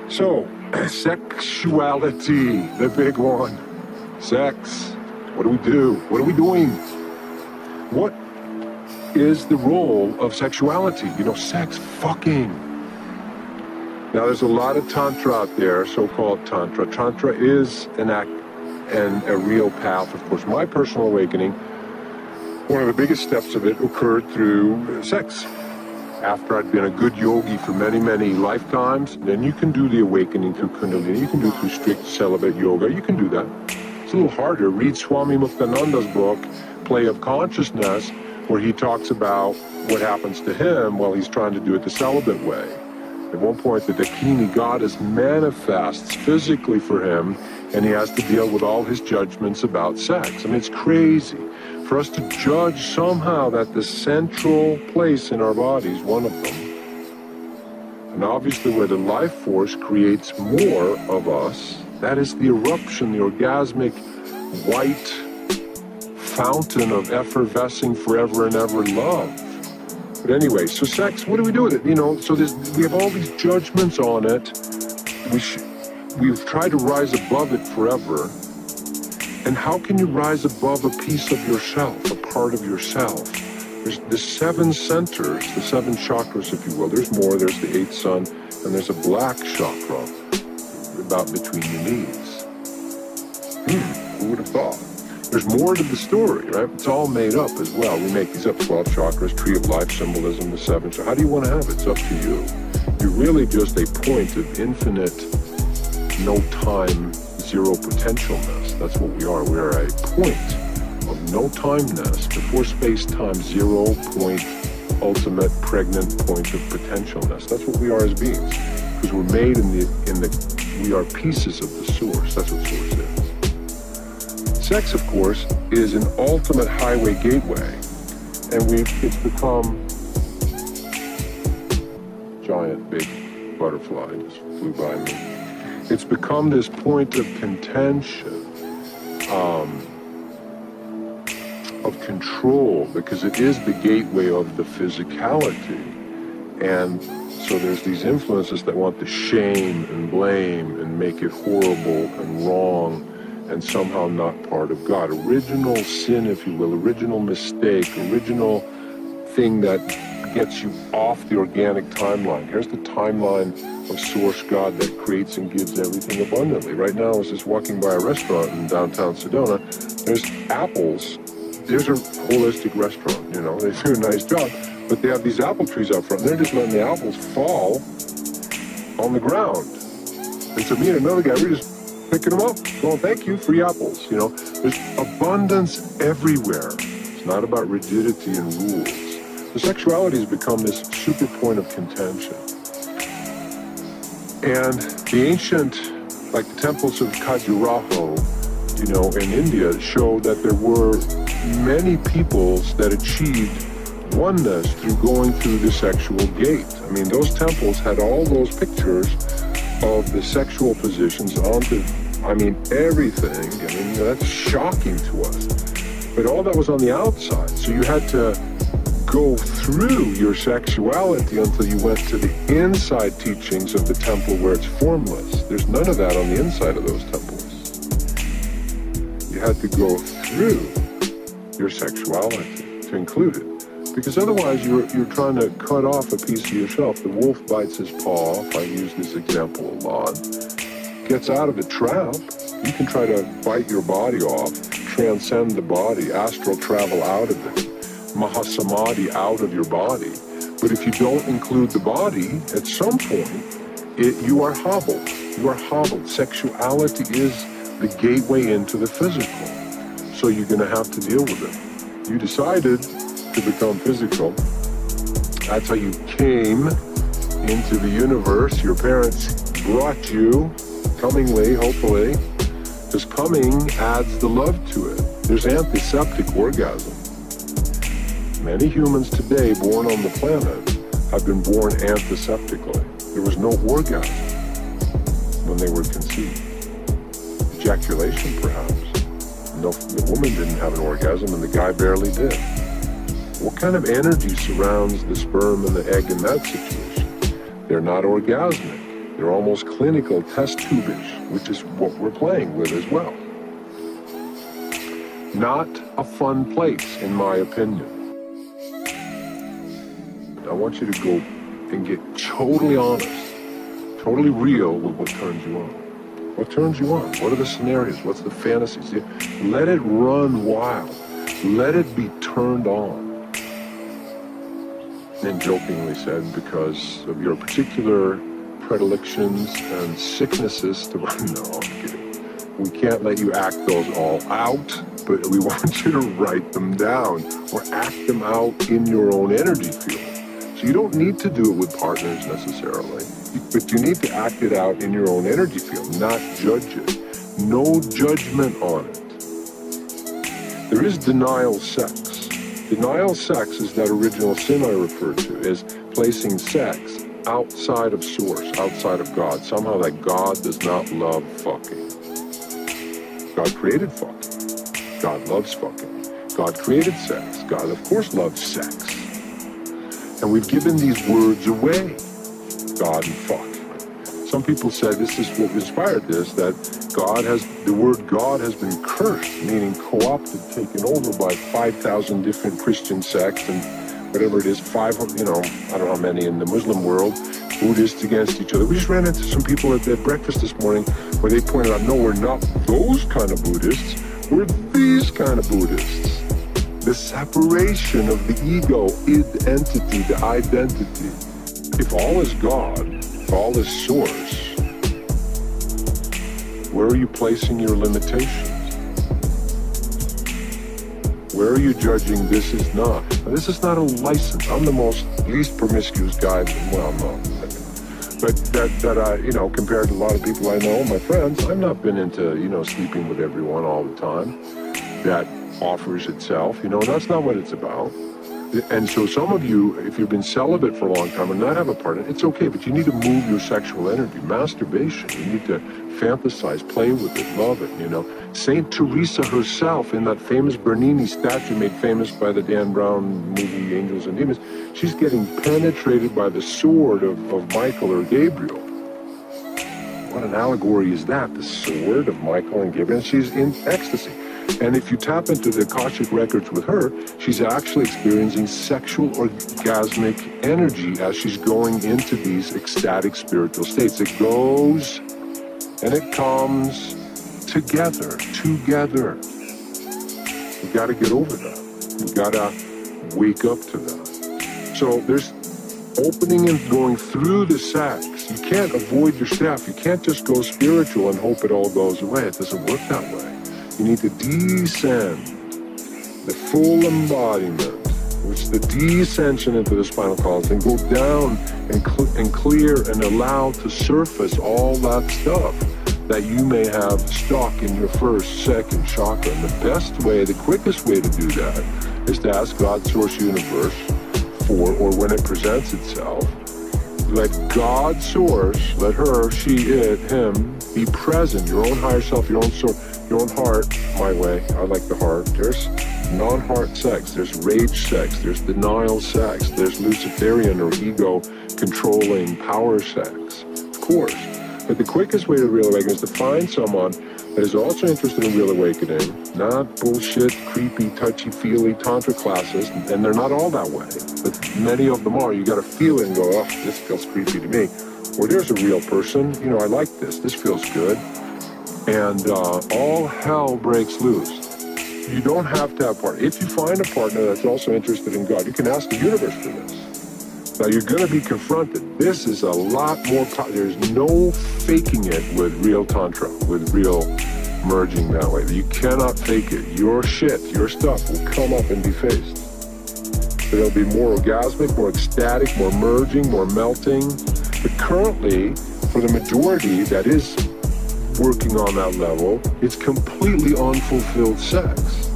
So, sexuality, the big one. Sex. What do we do? What are we doing? What is the role of sexuality? You know, sex, fucking. Now, there's a lot of tantra out there, so-called tantra. Tantra is an act and a real path, of course. My personal awakening, one of the biggest steps of it occurred through sex. After I'd been a good yogi for many, many lifetimes, then you can do the awakening through Kundalini. You can do through strict celibate yoga. You can do that. It's a little harder. Read Swami Muktananda's book, Play of Consciousness, where he talks about what happens to him while he's trying to do it the celibate way. At one point, the Dakini goddess manifests physically for him, and he has to deal with all his judgments about sex. I mean, it's crazy. For us to judge somehow that the central place in our body is one of them. And obviously where the life force creates more of us, that is the eruption, the orgasmic white fountain of effervescing forever and ever love. But anyway, so sex, what do we do with it? You know, so we have all these judgments on it. We've tried to rise above it forever. And how can you rise above a piece of yourself, a part of yourself? There's the 7 centers, the 7 chakras, if you will. There's more. There's the 8th sun, and there's a black chakra about between your knees. Who would have thought? There's more to the story, right? It's all made up as well. We make these up, 12 chakras, tree of life symbolism, the 7. So how do you want to have it? It's up to you. You're really just a point of infinite, no time, zero potentialness. That's what we are. We are a point of no timeness before space-time, 0 point, ultimate pregnant point of potentialness. That's what we are as beings, because we're made we are pieces of the source. That's what source is. Sex, of course, is an ultimate highway gateway, and it's become giant, big butterfly just flew by me. It's become this point of contention, of control, because it is the gateway of the physicality. And so there's these influences that want to shame and blame and make it horrible and wrong and somehow not part of God. Original sin, if you will, original mistake, original thing that gets you off the organic timeline. Here's the timeline of Source God that creates and gives everything abundantly. Right now, I was just walking by a restaurant in downtown Sedona. There's apples. There's a holistic restaurant, you know, they do a nice job, but they have these apple trees out front, and they're just letting the apples fall on the ground. And so me and another guy, we're just picking them up, going, thank you, free apples, you know. There's abundance everywhere. It's not about rigidity and rules. The sexuality has become this super point of contention. And the ancient, like the temples of Khajuraho, you know, in India, show that there were many peoples that achieved oneness through going through the sexual gate. I mean, those temples had all those pictures of the sexual positions onto, I mean, everything. I mean, you know, that's shocking to us. But all that was on the outside. So you had to go through your sexuality until you went to the inside teachings of the temple where it's formless. There's none of that on the inside of those temples. You had to go through your sexuality to include it. Because otherwise you're trying to cut off a piece of yourself. The wolf bites his paw, if I use this example a lot, gets out of the trap. You can try to bite your body off, transcend the body, astral travel out of it, Mahasamadhi out of your body. But if you don't include the body, at some point, you are hobbled. You are hobbled. Sexuality is the gateway into the physical. So you're going to have to deal with it. You decided to become physical. That's how you came into the universe. Your parents brought you, comingly, hopefully, because coming adds the love to it. There's antiseptic orgasm. Many humans today born on the planet have been born antiseptically. There was no orgasm when they were conceived. Ejaculation, perhaps. No, the woman didn't have an orgasm and the guy barely did. What kind of energy surrounds the sperm and the egg in that situation? They're not orgasmic. They're almost clinical test tube-ish, which is what we're playing with as well. Not a fun place, in my opinion. I want you to go and get totally honest, totally real with what turns you on. What turns you on? What are the scenarios? What's the fantasies? Let it run wild. Let it be turned on. And jokingly said, because of your particular predilections and sicknesses to... No, I'm kidding. We can't let you act those all out, but we want you to write them down or act them out in your own energy field. So you don't need to do it with partners necessarily, but you need to act it out in your own energy field, not judge it. No judgment on it. There is denial sex. Denial sex is that original sin I referred to, is placing sex outside of source, outside of God. Somehow that God does not love fucking. God created fucking. God loves fucking. God created sex. God, of course, loves sex. And we've given these words away, God and fuck. Some people said this is what inspired this, that the word God has been cursed, meaning co-opted, taken over by 5,000 different Christian sects and whatever it is, 500, I don't know how many in the Muslim world, Buddhists against each other. We just ran into some people at breakfast this morning where they pointed out, no, we're not those kind of Buddhists, we're these kind of Buddhists. The separation of the ego, id entity, the identity. If all is God, if all is source, where are you placing your limitations? Where are you judging this is not? Now, this is not a license. I'm the least promiscuous guy, well, no. But that I, compared to a lot of people I know, my friends, I've not been into, sleeping with everyone all the time. That offers itself, that's not what it's about. And so some of you, if you've been celibate for a long time and not have a partner, it's okay, but you need to move your sexual energy. Masturbation, you need to fantasize, play with it, love it, Saint Teresa herself, in that famous Bernini statue made famous by the Dan Brown movie Angels and Demons, she's getting penetrated by the sword of Michael or Gabriel. What an allegory is that? The sword of Michael and Gabriel, and she's in ecstasy. And if you tap into the Akashic records with her, she's actually experiencing sexual orgasmic energy as she's going into these ecstatic spiritual states. It goes and it comes together. We've got to get over that. We've got to wake up to that. So there's opening and going through the sex. You can't avoid your stuff. You can't just go spiritual and hope it all goes away. It doesn't work that way. You need to descend, the full embodiment, which is the descension into the spinal column, and go down and clear and allow to surface all that stuff that you may have stuck in your first, second chakra. And the best way, the quickest way to do that is to ask God, Source, Universe, or when it presents itself, let God, Source, let her, she, it, him, be present, your own higher self, your own source, your own heart, my way. I like the heart. There's non-heart sex. There's rage sex. There's denial sex. There's Luciferian or ego-controlling power sex. Of course. But the quickest way to real awakening is to find someone that is also interested in real awakening, not bullshit, creepy, touchy-feely tantra classes, and they're not all that way. But many of them are. You got to feel it and go, oh, this feels creepy to me. Or there's a real person. I like this. This feels good. And all hell breaks loose. You don't have to have a partner. If you find a partner that's also interested in God, you can ask the universe for this. Now, you're going to be confronted. This is a lot more, there's no faking it with real tantra, with real merging that way. You cannot fake it. Your shit, your stuff will come up and be faced. It'll be more orgasmic, more ecstatic, more merging, more melting. But currently, for the majority that is working on that level, it's completely unfulfilled sex.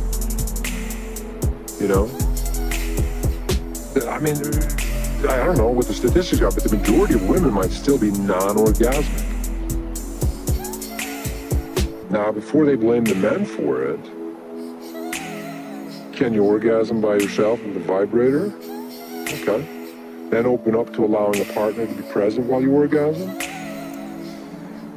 I mean, I don't know what the statistics are, but the majority of women might still be non-orgasmic. Now, before they blame the men for it, can you orgasm by yourself with a vibrator? Okay. Then open up to allowing a partner to be present while you orgasm.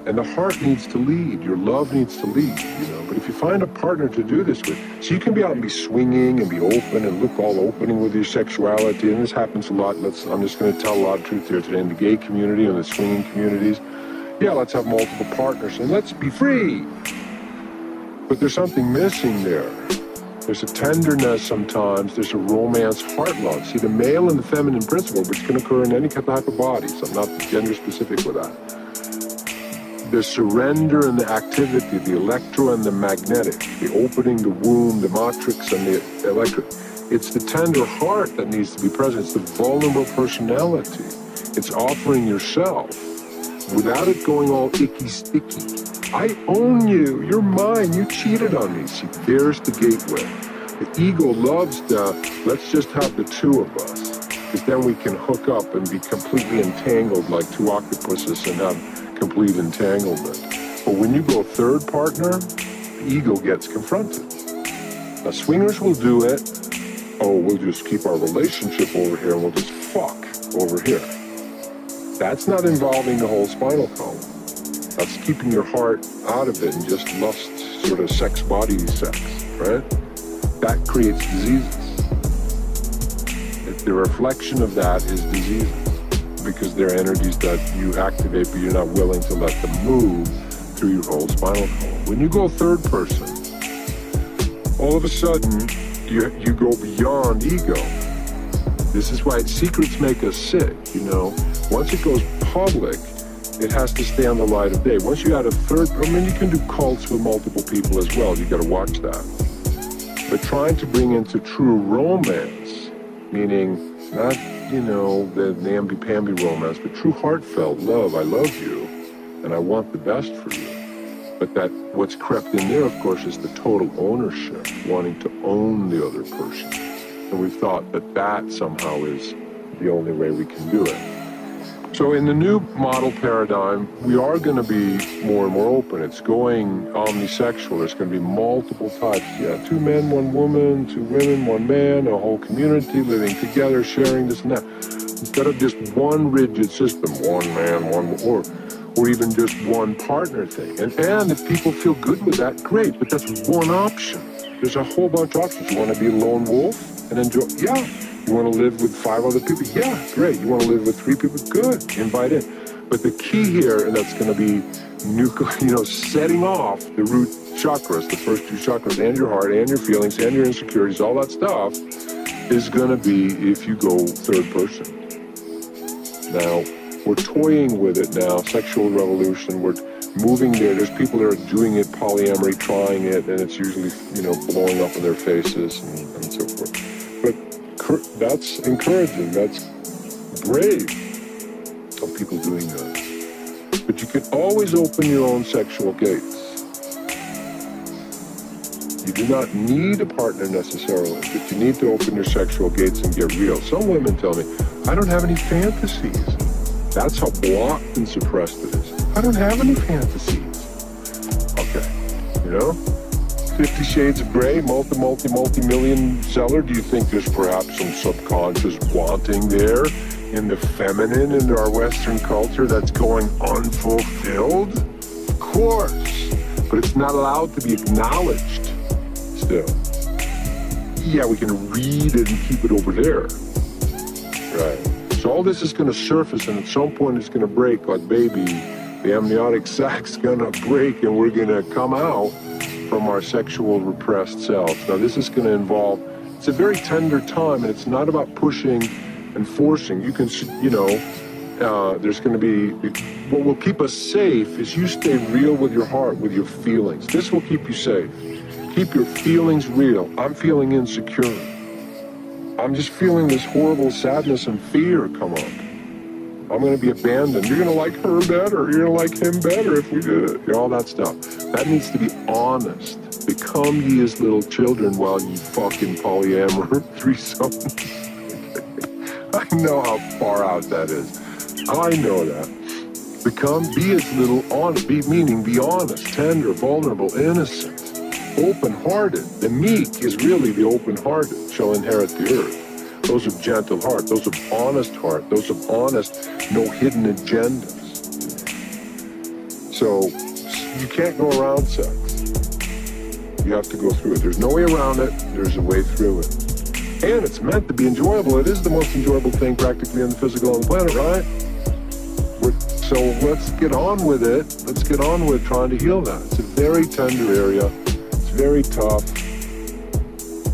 And the heart needs to lead, your love needs to lead, you know. But if you find a partner to do this with, so you can be out and be swinging and be open and look all opening with your sexuality, and this happens a lot. I'm just going to tell a lot of truth here today in the gay community and the swinging communities. Yeah, let's have multiple partners and let's be free. But there's something missing there. There's a tenderness sometimes, there's a romance, heart love. See, the male and the feminine principle, which can occur in any type of body, so I'm not gender specific with that. The surrender and the activity, the electro and the magnetic, the opening, the womb, the matrix and the electric. It's the tender heart that needs to be present. It's the vulnerable personality. It's offering yourself without it going all icky sticky. I own you, you're mine, you cheated on me. See, there's the gateway. The ego loves the, let's just have the two of us, because then we can hook up and be completely entangled like two octopuses and have complete entanglement. But when you go third partner, the ego gets confronted. Now swingers will do it, oh, we'll just keep our relationship over here and we'll just fuck over here. That's not involving the whole spinal column. That's keeping your heart out of it and just lust, sort of sex body sex, right? That creates diseases. The reflection of that is diseases because they're energies that you activate but you're not willing to let them move through your whole spinal column. When you go third person, all of a sudden you go beyond ego. This is why secrets make us sick, you know. Once it goes public, it has to stay on the light of day. Once you add a third, I mean, you can do cults with multiple people as well. You got to watch that. But trying to bring into true romance, meaning not, you know, the namby-pamby romance, but true heartfelt love. I love you, and I want the best for you. But that what's crept in there, of course, is the total ownership, wanting to own the other person. And we've thought that that somehow is the only way we can do it. So in the new model paradigm, we are going to be more and more open. It's going omnisexual. There's going to be multiple types. Yeah, 2 men, 1 woman, 2 women, 1 man, a whole community living together, sharing this and that. Instead of just one rigid system, 1 man, 1 or even just one partner thing. And if people feel good with that, great. But that's one option. There's a whole bunch of options. You want to be a lone wolf and enjoy? Yeah. You want to live with 5 other people? Yeah, great. You want to live with 3 people? Good. Invite in. But the key here, and that's going to be setting off the root chakras, the first 2 chakras, and your heart, and your feelings, and your insecurities, all that stuff, is going to be if you go third person. Now, we're toying with it now, sexual revolution. We're moving there. There's people that are doing it, polyamory, trying it, and it's usually, blowing up in their faces and so forth. But that's encouraging, that's brave of people doing that. But you can always open your own sexual gates. You do not need a partner necessarily, but you need to open your sexual gates and get real. Some women tell me, I don't have any fantasies. That's how blocked and suppressed it is. I don't have any fantasies. Okay, 50 Shades of Grey, multi-million seller. Do you think there's perhaps some subconscious wanting there in the feminine in our Western culture that's going unfulfilled? Of course, but it's not allowed to be acknowledged still. Yeah, we can read it and keep it over there. Right. So all this is going to surface and at some point it's going to break like baby. The amniotic sac's going to break and we're going to come out from our sexual repressed selves. Now this is going to involve, it's a very tender time and it's not about pushing and forcing. You can, there's going to be, what will keep us safe is you stay real with your heart, with your feelings. This will keep you safe. Keep your feelings real. I'm feeling insecure. I'm just feeling this horrible sadness and fear come up. I'm going to be abandoned. You're going to like her better. You're going to like him better if we do it. All that stuff. That needs to be honest. Become ye as little children while ye fucking polyamor threesomes. I know how far out that is. I know that. Be as little honest. Meaning be honest, tender, vulnerable, innocent, open-hearted. The meek is really the open-hearted shall inherit the earth. Those of gentle heart, those of honest heart, those of honest, no hidden agendas. So you can't go around sex. You have to go through it. There's no way around it. There's a way through it. And it's meant to be enjoyable. It is the most enjoyable thing practically on the physical on the planet, right? So let's get on with it. Let's get on with trying to heal that. It's a very tender area. It's very tough.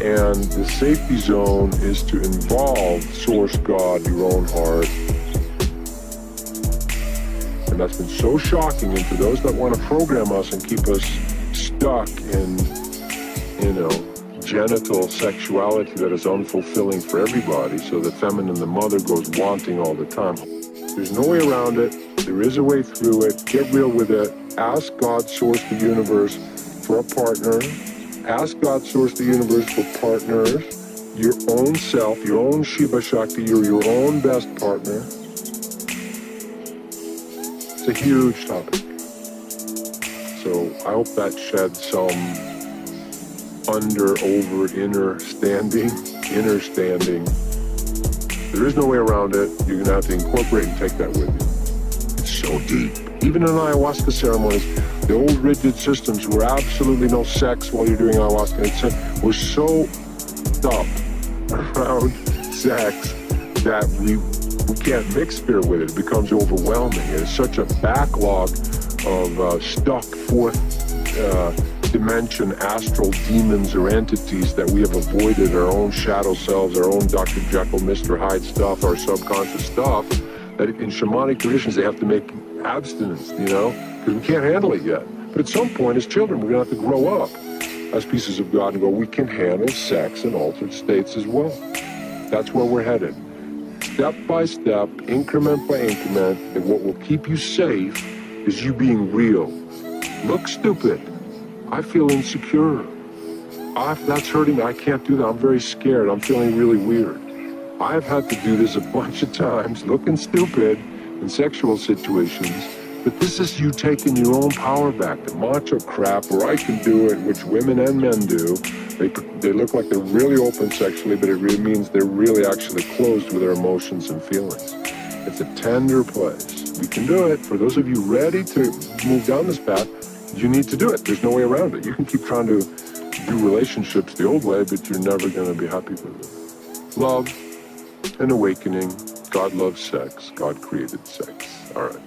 And the safety zone is to involve Source God, your own heart. And that's been so shocking. And for those that want to program us and keep us stuck in, genital sexuality that is unfulfilling for everybody, so the feminine, the mother, goes wanting all the time. There's no way around it. There is a way through it. Get real with it. Ask God, Source the universe, for a partner. Ask God, Source the universe, for partners. Your own self, your own Shiva Shakti, you're your own best partner. It's a huge topic. So I hope that sheds some inner standing. There is no way around it. You're going to have to incorporate and take that with you. It's so deep. Even in ayahuasca ceremonies, the old rigid systems were absolutely no sex while you're doing ayahuasca. We're so up around sex that we can't mix spirit with it. It becomes overwhelming. It's such a backlog of stuck fourth dimension astral demons or entities that we have avoided, our own shadow selves, our own Dr. Jekyll, Mr. Hyde stuff, our subconscious stuff, that in shamanic traditions they have to make abstinence, because we can't handle it yet. But at some point as children we're going to have to grow up as pieces of God and go, we can handle sex in altered states as well. That's where we're headed. Step by step, increment by increment, and what will keep you safe is you being real. Look stupid. I feel insecure. That's hurting me. I can't do that. I'm very scared. I'm feeling really weird. I've had to do this a bunch of times, looking stupid in sexual situations, but this is you taking your own power back. The macho crap where I can do it, which women and men do, they look like they're really open sexually, but it really means they're really actually closed with their emotions and feelings. It's a tender place. We can do it. For those of you ready to move down this path, you need to do it. There's no way around it. You can keep trying to do relationships the old way, but you're never going to be happy with it. Love, an awakening. God loves sex. God created sex. All right.